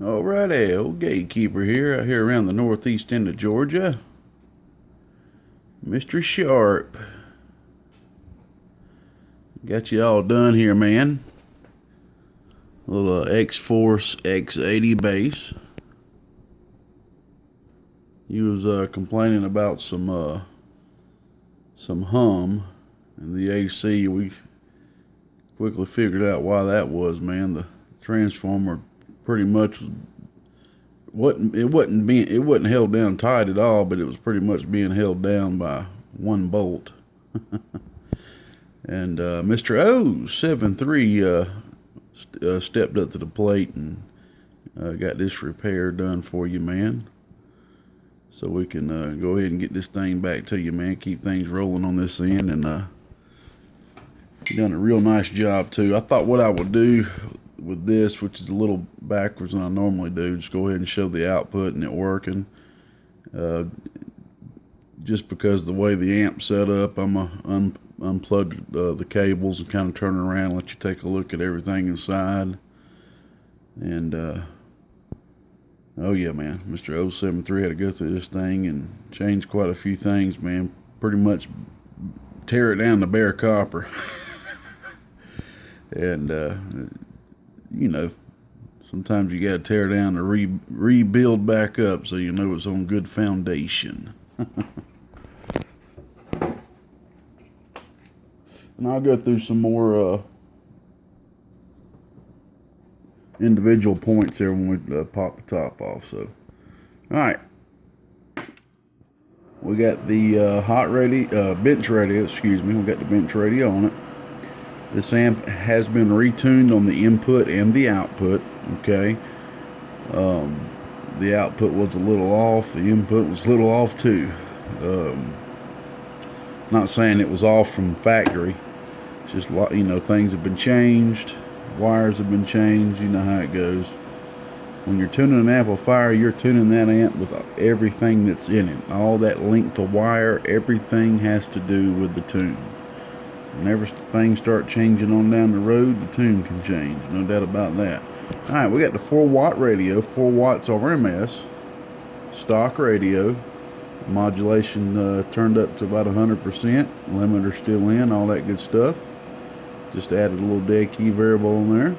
Alrighty, old gatekeeper here, out here around the northeast end of Georgia. Mr. Sharpe. Got you all done here, man. A little X-Force X-80 base. You was complaining about some hum in the AC. We quickly figured out why that was, man. The transformer pretty much it wasn't held down tight at all, but it was pretty much being held down by one bolt. And Mr. 073 stepped up to the plate and got this repair done for you, man. So we can go ahead and get this thing back to you, man. Keep things rolling on this end, and you've done a real nice job too. I thought what I would do with this, which is a little backwards than I normally do, just go ahead and show the output and it working. Just because the way the amp's set up, I'm gonna unplug the cables and kind of turn it around and let you take a look at everything inside. And oh yeah, man, Mr. 073 had to go through this thing and change quite a few things, man. Pretty much tear it down to bare copper. And you know, sometimes you gotta tear down to rebuild back up so you know it's on good foundation. And I'll go through some more individual points here when we pop the top off. So, all right, we got the bench radio. Excuse me, we got the bench radio on it. This amp has been retuned on the input and the output. Okay, the output was a little off. The input was a little off too. Not saying it was off from factory. It's just, you know, things have been changed. Wires have been changed. You know how it goes. When you're tuning an amplifier, you're tuning that amp with everything that's in it. All that length of wire, everything has to do with the tune. Whenever things start changing on down the road, the tune can change. No doubt about that. Alright, we got the 4-watt radio, 4 watts RMS, stock radio, modulation turned up to about 100%, limiter still in, all that good stuff. Just added a little dead key variable in there.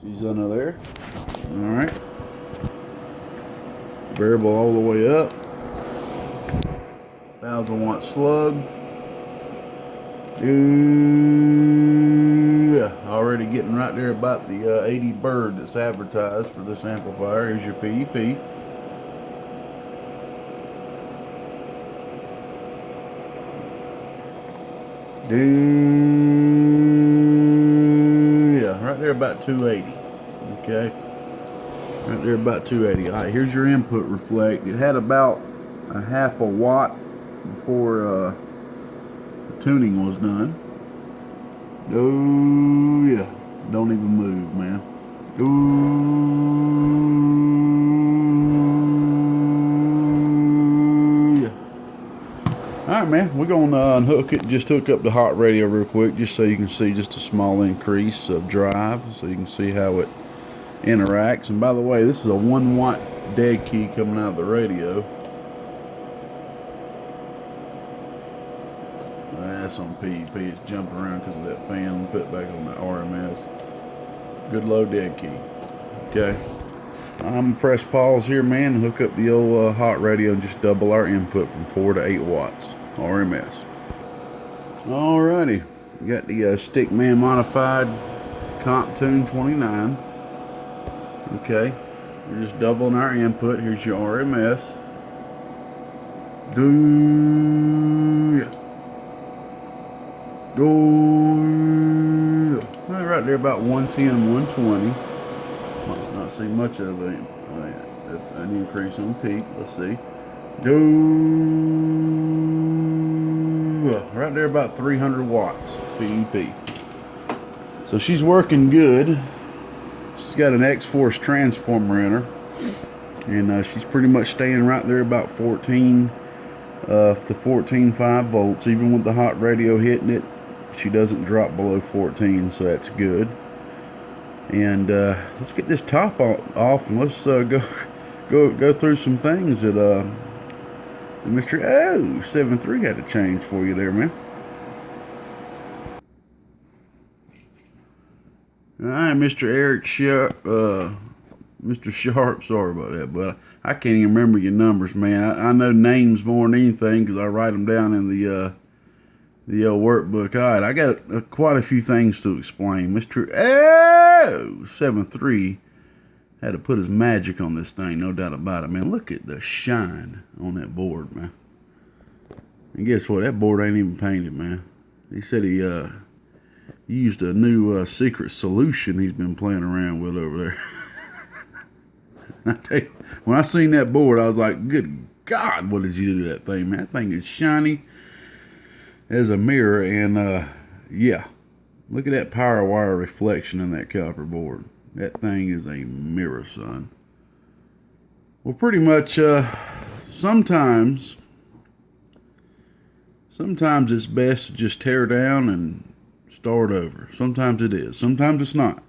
She's under there. Alright. Variable all the way up. 1000-watt slug. Ooh, yeah, already getting right there about the 80 bird that's advertised for this amplifier. Here's your PEP. Yeah, right there about 280. Okay, right there about 280. All right, here's your input reflect. It had about a half a watt before tuning was done. Oh yeah, don't even move, man. Oh yeah. All right, man, we're gonna unhook it. Just hook up the hot radio real quick, just so you can see just a small increase of drive, so you can see how it interacts. And by the way, this is a 1-watt dead key coming out of the radio. That's on PEP. It's jumping around because of that fan. Put back on the RMS. Good low dead key. Okay. I'm going to press pause here, man, and hook up the old hot radio and just double our input from 4 to 8 watts RMS. Alrighty. We got the Stickman modified Comp Tune 29. Okay. We're just doubling our input. Here's your RMS. Right there about 110, 120. Let's not see much of an increase on peak. Let's see. Right there about 300 watts PEP. So she's working good. She's got an X-Force transformer in her, and she's pretty much staying right there about 14 to 14.5 volts. Even with the hot radio hitting it, she doesn't drop below 14, so that's good. And let's get this top off, and let's go through some things that Mr. 073 had to change for you there, man. All right, Mr. Eric Sharpe, Mr. Sharpe, sorry about that, but I can't even remember your numbers, man. I know names more than anything because I write them down in the old workbook. All right, I got quite a few things to explain. Mr. 073 had to put his magic on this thing, no doubt about it, man. Look at the shine on that board, man. And guess what? That board ain't even painted, man. He said he used a new secret solution he's been playing around with over there. I tell you, when I seen that board, I was like, good God, what did you do to that thing, man? That thing is shiny as a mirror, and yeah, look at that power wire reflection in that copper board. That thing is a mirror, son. Well, pretty much, sometimes it's best to just tear down and start over. Sometimes it is. Sometimes it's not.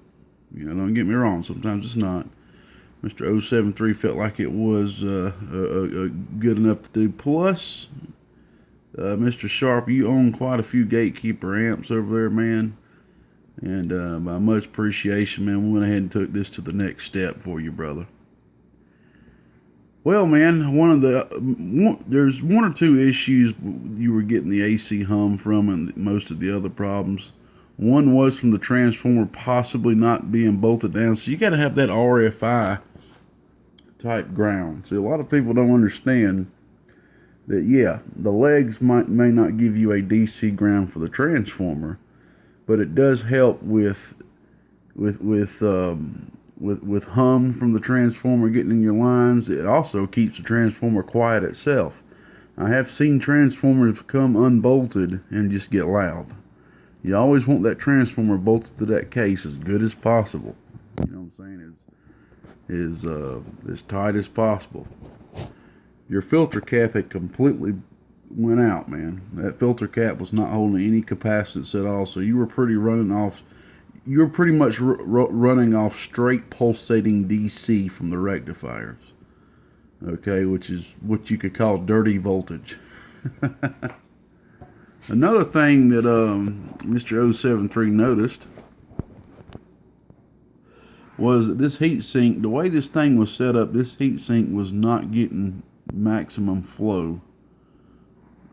You know, don't get me wrong. Sometimes it's not. Mr. 073 felt like it was good enough to do. Plus, Mr. Sharpe, you own quite a few Gatekeeper amps over there, man. And by much appreciation, man, we went ahead and took this to the next step for you, brother. Well, man, there's one or two issues you were getting the AC hum from, and most of the other problems. One was from the transformer possibly not being bolted down. So you got to have that RFI type ground. See, a lot of people don't understand that, yeah, the legs may not give you a DC ground for the transformer, but it does help with hum from the transformer getting in your lines. It also keeps the transformer quiet itself. I have seen transformers come unbolted and just get loud. You always want that transformer bolted to that case as good as possible. You know what I'm saying? As tight as possible. Your filter cap had completely went out, man. That filter cap was not holding any capacitance at all, so you were pretty much running off straight pulsating DC from the rectifiers. Okay, which is what you could call dirty voltage. Another thing that Mr. 073 noticed was that this heatsink, the way this thing was set up, this heatsink was not getting maximum flow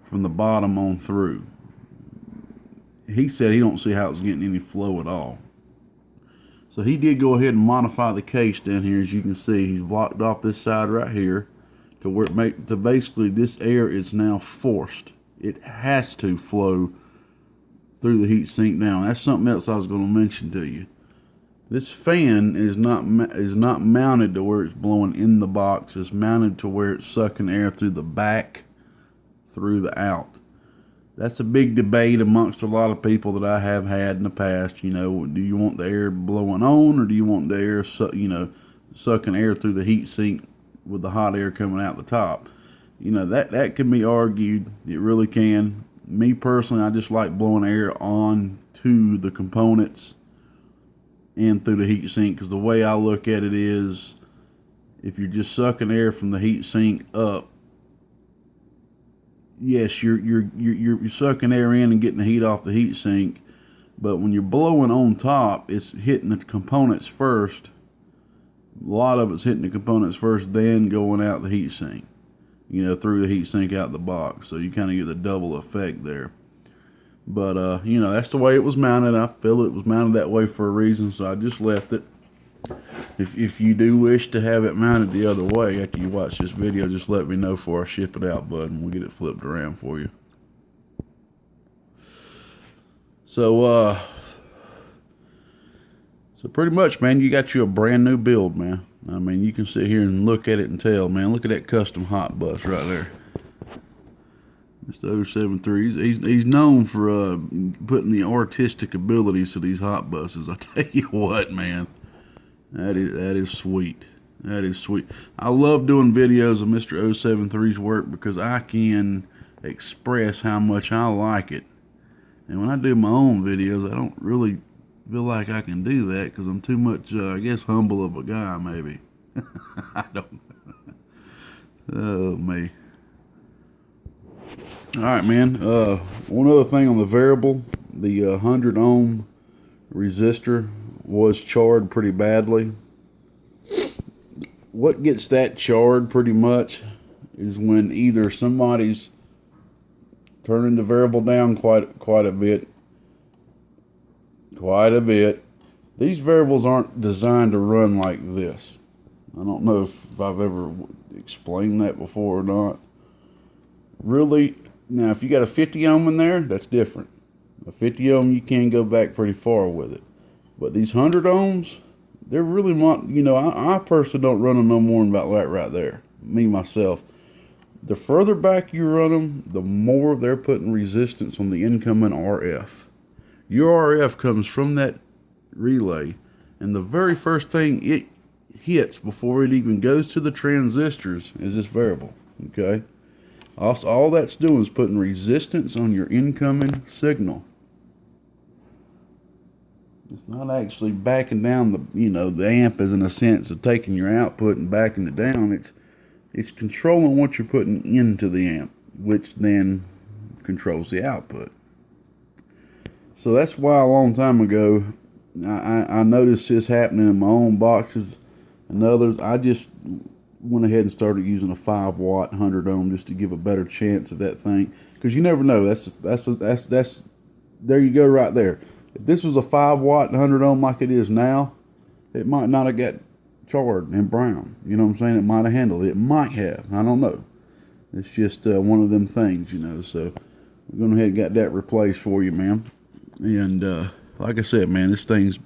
from the bottom on through. He said he don't see how it's getting any flow at all. So he did go ahead and modify the case down here. As you can see, he's blocked off this side right here to where basically this air is now forced. It has to flow through the heat sink now. That's something else I was going to mention to you. This fan is not mounted to where it's blowing in the box. It's mounted to where it's sucking air through the back, through the out. That's a big debate amongst a lot of people that I have had in the past. You know, do you want the air blowing on, or do you want the air, sucking air through the heat sink with the hot air coming out the top? You know, that can be argued. It really can. Me personally, I just like blowing air on to the components and through the heat sink, because the way I look at it is, if you're just sucking air from the heat sink up, yes, you're sucking air in and getting the heat off the heat sink, but when you're blowing on top, it's hitting the components first. A lot of it's hitting the components first, then going out the heat sink, you know, through the heat sink out the box. So you kind of get the double effect there. But, you know, that's the way it was mounted. I feel it was mounted that way for a reason, so I just left it. If you do wish to have it mounted the other way after you watch this video, just let me know before I ship it out, bud, and we'll get it flipped around for you. So pretty much, man, you got you a brand new build, man. I mean, you can sit here and look at it and tell, man. Look at that custom hot bus right there. Mr. 073, he's known for putting the artistic abilities to these hot buses. I tell you what, man, that is sweet. That is sweet. I love doing videos of Mr. 073's work because I can express how much I like it. And when I do my own videos, I don't really feel like I can do that because I'm too much, I guess, humble of a guy, maybe. I don't know. Oh, me. All right, man. One other thing on the variable, the 100 ohm resistor was charred pretty badly. What gets that charred pretty much is when either somebody's turning the variable down quite a bit. These variables aren't designed to run like this. I don't know if I've ever explained that before or not. Really, now if you got a 50 ohm in there, that's different. A 50 ohm, you can go back pretty far with it. But these 100 ohms, they're really, I personally don't run them no more than about that right there. Me, myself. The further back you run them, the more they're putting resistance on the incoming RF. Your RF comes from that relay, and the very first thing it hits before it even goes to the transistors is this variable, okay? Also, all that's doing is putting resistance on your incoming signal. It's not actually backing down the amp is in a sense of taking your output and backing it down. It's controlling what you're putting into the amp, which then controls the output. So that's why a long time ago, I noticed this happening in my own boxes and others. I just went ahead and started using a 5-watt 100 ohm just to give a better chance of that thing, because you never know. That's there you go right there. If this was a 5-watt 100 ohm like it is now, it might not have got charred and brown. You know what I'm saying? It might have handled it. It might have. I don't know. It's just one of them things, So we're going ahead and got that replaced for you, man. And like I said, man, this thing's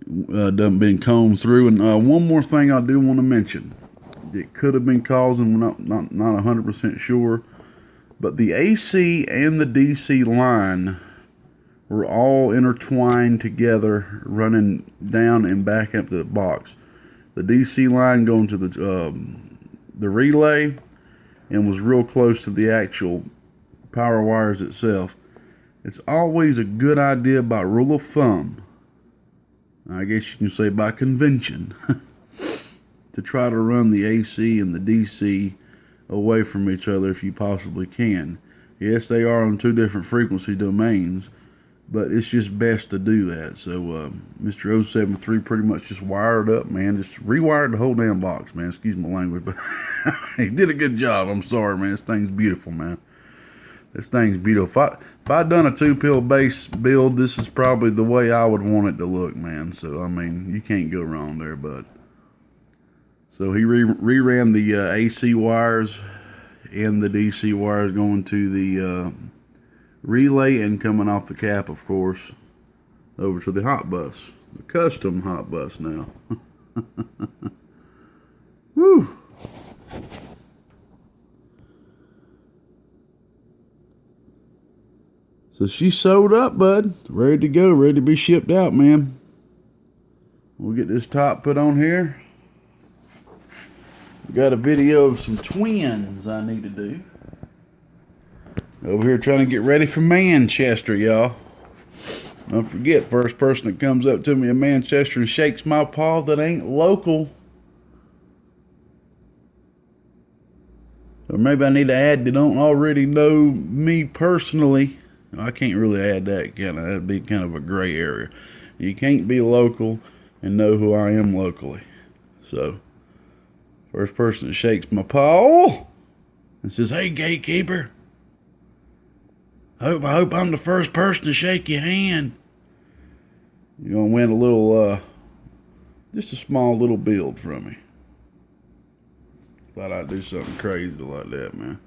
done been combed through. And one more thing I do want to mention. It could have been causing, not 100% sure, but the AC and the DC line were all intertwined together, running down and back up to the box. The DC line going to the relay and was real close to the actual power wires itself. It's always a good idea, by rule of thumb, I guess you can say by convention, to try to run the AC and the DC away from each other if you possibly can. Yes, they are on 2 different frequency domains, but it's just best to do that. So Mr. 073 pretty much just wired up, man. Just rewired the whole damn box, man. Excuse my language, but he did a good job. I'm sorry, man. This thing's beautiful, man. This thing's beautiful. If I'd done a 2-pill base build, this is probably the way I would want it to look, man. So, I mean, you can't go wrong there, bud. So he reran the AC wires and the DC wires going to the relay and coming off the cap, of course, over to the hot bus. The custom hot bus now. Woo! So she's sewed up, bud. Ready to go. Ready to be shipped out, man. We'll get this top put on here. Got a video of some twins I need to do. Over here trying to get ready for Manchester, y'all. Don't forget, first person that comes up to me in Manchester and shakes my paw that ain't local. Or maybe I need to add, they don't already know me personally. I can't really add that, can I? That'd be kind of a gray area. You can't be local and know who I am locally. So, first person that shakes my paw and says, "Hey, gatekeeper, I hope I'm the first person to shake your hand. You're going to win a little, just a small little build from me." Thought I'd do something crazy like that, man.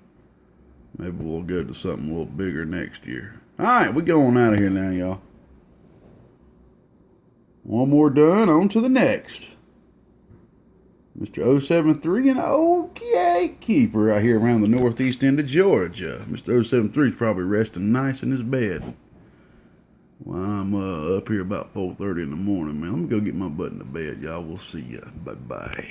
Maybe we'll go to something a little bigger next year. Alright, we going out of here now, y'all. One more done, on to the next. Mr. 073 and old gatekeeper out here around the northeast end of Georgia. Mr. 073 is probably resting nice in his bed. Well, I'm up here about 4:30 in the morning, man. Let me go get my butt in the bed, y'all. We'll see ya. Bye-bye.